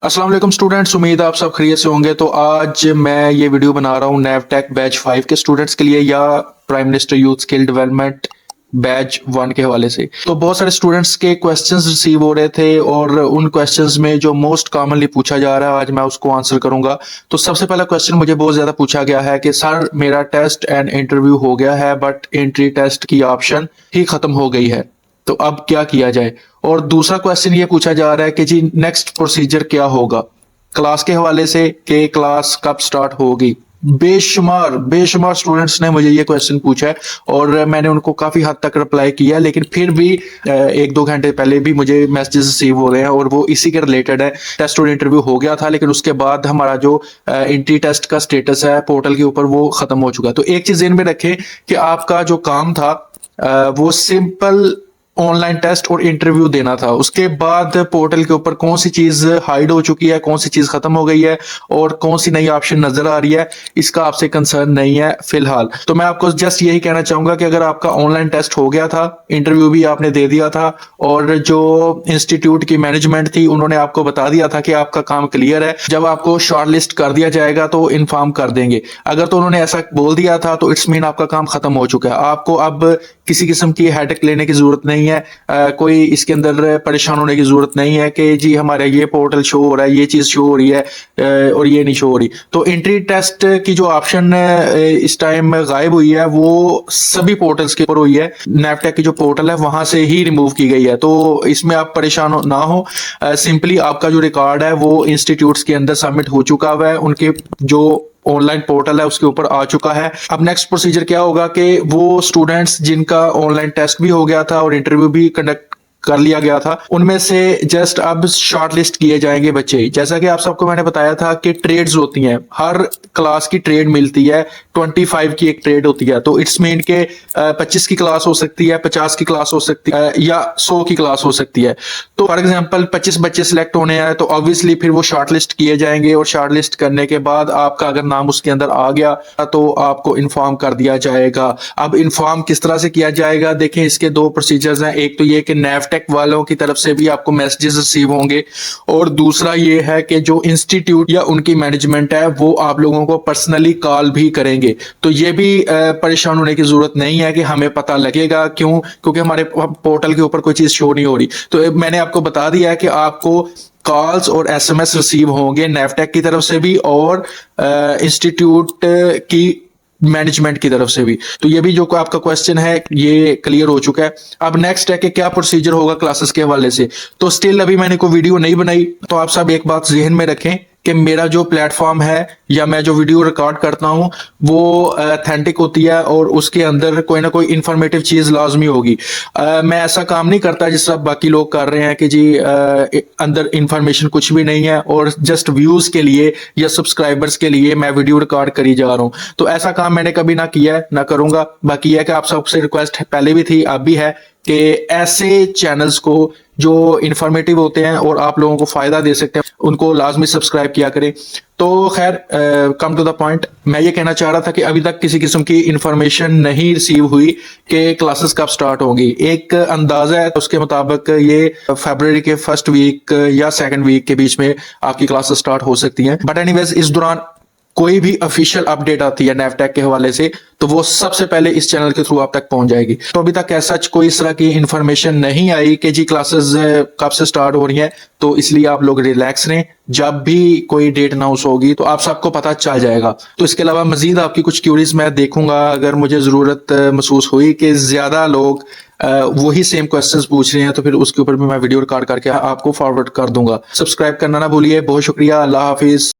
अस्सलाम वालेकुम स्टूडेंट्स, उम्मीद है आप सब खैरियत से होंगे। तो आज मैं ये वीडियो बना रहा हूँ नैवटेक बैच 5 के स्टूडेंट्स के लिए या prime minister youth skill development batch 1 के हवाले से। तो बहुत सारे स्टूडेंट्स के क्वेश्चंस रिसीव हो रहे थे और उन क्वेश्चंस में जो मोस्ट कॉमनली पूछा जा रहा है आज मैं उसको आंसर करूंगा। तो सबसे पहला क्वेश्चन मुझे बहुत ज्यादा पूछा गया है कि सर मेरा टेस्ट एंड इंटरव्यू हो गया है बट एंट्री टेस्ट की ऑप्शन ही खत्म हो गई है, तो अब क्या किया जाए। और दूसरा क्वेश्चन ये पूछा जा रहा है कि जी नेक्स्ट प्रोसीजर क्या होगा क्लास के हवाले से, कि क्लास कब स्टार्ट होगी। बेशुमार बेशुमार स्टूडेंट्स ने मुझे ये क्वेश्चन पूछा है और मैंने उनको काफी हद तक रिप्लाई किया है, लेकिन फिर भी एक दो घंटे पहले भी मुझे मैसेजेस रिसीव हो रहे हैं और वो इसी के रिलेटेड है। टेस्ट और इंटरव्यू हो गया था लेकिन उसके बाद हमारा जो एंट्री टेस्ट का स्टेटस है पोर्टल के ऊपर वो खत्म हो चुका है। तो एक चीज ध्यान में रखें कि आपका जो काम था वो सिंपल ऑनलाइन टेस्ट और इंटरव्यू देना था। उसके बाद पोर्टल के ऊपर कौन सी चीज हाइड हो चुकी है, कौन सी चीज खत्म हो गई है और कौन सी नई ऑप्शन नजर आ रही है, इसका आपसे कंसर्न नहीं है फिलहाल। तो मैं आपको जस्ट यही कहना चाहूंगा कि अगर आपका ऑनलाइन टेस्ट हो गया था, इंटरव्यू भी आपने दे दिया था और जो इंस्टीट्यूट की मैनेजमेंट थी उन्होंने आपको बता दिया था कि आपका काम क्लियर है, जब आपको शॉर्टलिस्ट कर दिया जाएगा तो इन्फॉर्म कर देंगे। अगर तो उन्होंने ऐसा बोल दिया था तो इट्स मीन आपका काम खत्म हो चुका है। आपको अब किसी किस्म की हेडेक लेने की जरूरत नहीं है, कोई इसके अंदर परेशान होने की जरूरत नहीं है कि जी हमारे ये पोर्टल शो हो रहा है, ये चीज शो हो रही है और ये नहीं शो हो रही। तो एंट्री टेस्ट की जो ऑप्शन इस टाइम गायब हुई है वो सभी पोर्टल्स के ऊपर हुई है। नैवटेक की जो पोर्टल है वहां से ही रिमूव की गई है, तो इसमें आप परेशान ना हो। सिंपली आपका जो रिकॉर्ड है वो इंस्टीट्यूट्स के अंदर सबमिट हो चुका हुआ है, उनके जो ऑनलाइन पोर्टल है उसके ऊपर आ चुका है। अब नेक्स्ट प्रोसीजर क्या होगा कि वो स्टूडेंट्स जिनका ऑनलाइन टेस्ट भी हो गया था और इंटरव्यू भी कंडक्ट कर लिया गया था उनमें से जस्ट अब शॉर्टलिस्ट किए जाएंगे बच्चे। जैसा कि आप सबको मैंने बताया था कि ट्रेड्स होती हैं, हर क्लास की ट्रेड मिलती है, 25 की एक ट्रेड होती है। तो इट्स मीन के 25 की क्लास हो सकती है, 50 की क्लास हो सकती है या 100 की क्लास हो सकती है। तो फॉर एग्जांपल 25 बच्चे सिलेक्ट होने हैं तो ऑब्वियसली फिर वो शॉर्टलिस्ट किए जाएंगे और शॉर्टलिस्ट करने के बाद आपका अगर नाम उसके अंदर आ गया तो आपको इन्फॉर्म कर दिया जाएगा। अब इन्फॉर्म किस तरह से किया जाएगा, देखें इसके दो प्रोसीजर्स हैं। एक तो ये कि नैवटेक वालों की तरफ से भी आपको मैसेजेस रिसीव होंगे और दूसरा ये है कि जो इंस्टीट्यूट या उनकी मैनेजमेंट है वो आप लोगों को पर्सनली कॉल भी करेंगे। तो ये भी परेशान होने की जरूरत नहीं है कि हमें पता लगेगा, क्यों? क्योंकि हमारे पोर्टल के ऊपर कोई चीज शो नहीं हो रही। तो मैंने आपको बता दिया है कि आपको कॉल्स और एसएमएस रिसीव होंगे नैवटेक की तरफ से भी और इंस्टीट्यूट की मैनेजमेंट की तरफ से भी। तो ये भी जो आपका क्वेश्चन है ये क्लियर हो चुका है। अब नेक्स्ट है कि क्या प्रोसीजर होगा क्लासेस के हवाले से। तो स्टिल अभी मैंने कोई वीडियो नहीं बनाई, तो आप सब एक बात जहन में रखें कि मेरा जो प्लेटफॉर्म है या मैं जो वीडियो रिकॉर्ड करता हूं वो ऑथेंटिक होती है और उसके अंदर कोई ना कोई इंफॉर्मेटिव चीज लाजमी होगी। मैं ऐसा काम नहीं करता जिस तरह बाकी लोग कर रहे हैं कि जी अंदर इंफॉर्मेशन कुछ भी नहीं है और जस्ट व्यूज के लिए या सब्सक्राइबर्स के लिए मैं वीडियो रिकॉर्ड करी जा रहा हूं। तो ऐसा काम मैंने कभी ना किया है ना करूंगा। बाकी है कि आप सबसे रिक्वेस्ट पहले भी थी अब भी है कि ऐसे चैनल्स को जो इंफॉर्मेटिव होते हैं और आप लोगों को फायदा दे सकते हैं उनको लाजमी सब्सक्राइब किया करें। तो खैर कम टू द पॉइंट, मैं ये कहना चाह रहा था कि अभी तक किसी किस्म की इंफॉर्मेशन नहीं रिसीव हुई कि क्लासेस कब स्टार्ट होंगी। एक अंदाजा है उसके मुताबिक ये फरवरी के फर्स्ट वीक या सेकंड वीक के बीच में आपकी क्लासेस स्टार्ट हो सकती हैं। बट एनीवेज इस दौरान कोई भी ऑफिशियल अपडेट आती है नैवटेक के हवाले से तो वो सबसे पहले इस चैनल के थ्रू आप तक पहुंच जाएगी। तो अभी तक ऐसा कोई इस तरह की इंफॉर्मेशन नहीं आई कि जी क्लासेस कब से स्टार्ट हो रही हैं, तो इसलिए आप लोग रिलैक्स रहें। जब भी कोई डेट अनाउंस होगी तो आप सबको पता चल जाएगा। तो इसके अलावा मजीद आपकी कुछ क्यूरीज मैं देखूंगा, अगर मुझे जरूरत महसूस हुई कि ज्यादा लोग वही सेम क्वेश्चंस पूछ रहे हैं तो फिर उसके ऊपर भी मैं वीडियो रिकॉर्ड करके आपको फॉरवर्ड कर दूंगा। सब्सक्राइब करना ना भूलिए। बहुत शुक्रिया। अल्लाह हाफिज।